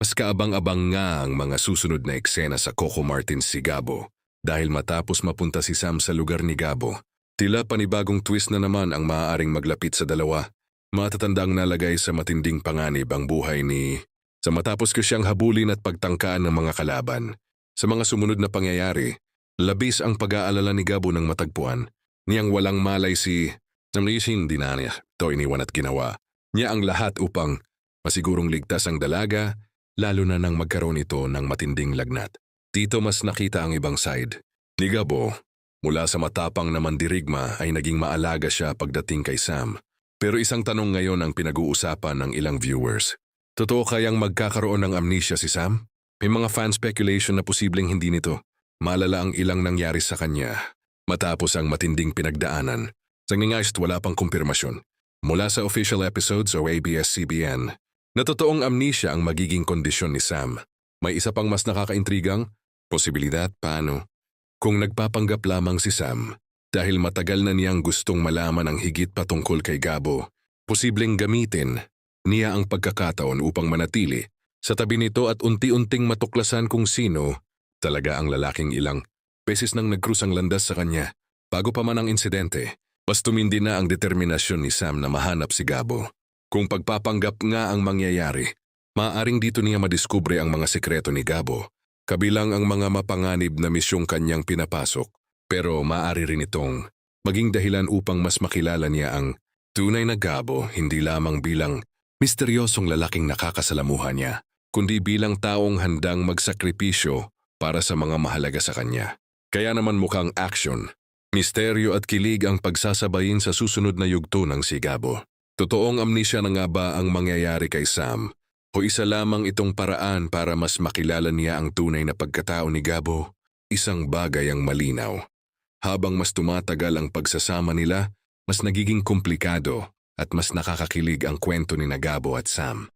Mas kaabang-abang nga ang mga susunod na eksena sa Coco Martins si Gabo dahil matapos mapunta si Sam sa lugar ni Gabo, tila panibagong twist na naman ang maaaring maglapit sa dalawa. Matatandang nalagay sa matinding panganib ang buhay ni sa matapos ko siyang habulin at pagtangkaan ng mga kalaban. Sa mga sumunod na pangyayari, labis ang pag-aalala ni Gabo nang matagpuan niyang walang malay si hindi na niya ito iniwan at ginawa niya ang lahat upang masigurong ligtas ang dalaga, lalo na nang magkaroon ito ng matinding lagnat. Dito mas nakita ang ibang side ni Gabo. Mula sa matapang na mandirigma ay naging maalaga siya pagdating kay Sam. Pero isang tanong ngayon ang pinag-uusapan ng ilang viewers. Totoo kayang magkakaroon ng amnesia si Sam? May mga fan speculation na posibleng hindi nito. Malala ang ilang nangyari sa kanya matapos ang matinding pinagdaanan. Sa ngingayst wala pang kumpirmasyon mula sa official episodes o ABS-CBN na totoong amnesia ang magiging kondisyon ni Sam. May isa pang mas nakakaintrigang posibilidad paano kung nagpapanggap lamang si Sam dahil matagal na niyang gustong malaman ang higit patungkol kay Gabo. Posibleng gamitin niya ang pagkakataon upang manatili sa tabi nito at unti-unting matuklasan kung sino talaga ang lalaking ilang beses nang nagkrus ang landas sa kanya. Bago pa man ang insidente, mas tumindi na ang determinasyon ni Sam na mahanap si Gabo. Kung pagpapanggap nga ang mangyayari, maaaring dito niya madiskubre ang mga sekreto ni Gabo, kabilang ang mga mapanganib na misyong kanyang pinapasok. Pero maaari rin itong maging dahilan upang mas makilala niya ang tunay na Gabo, hindi lamang bilang misteryosong lalaking nakakasalamuha niya, kundi bilang taong handang magsakripisyo para sa mga mahalaga sa kanya. Kaya naman mukhang action, misteryo at kilig ang pagsasabayin sa susunod na yugto ng si Gabo. Totoong amnesia na nga ba ang mangyayari kay Sam? O isa lamang itong paraan para mas makilala niya ang tunay na pagkatao ni Gabo? Isang bagay ang malinaw. Habang mas tumatagal ang pagsasama nila, mas nagiging komplikado at mas nakakakilig ang kwento ni Gabo at Sam.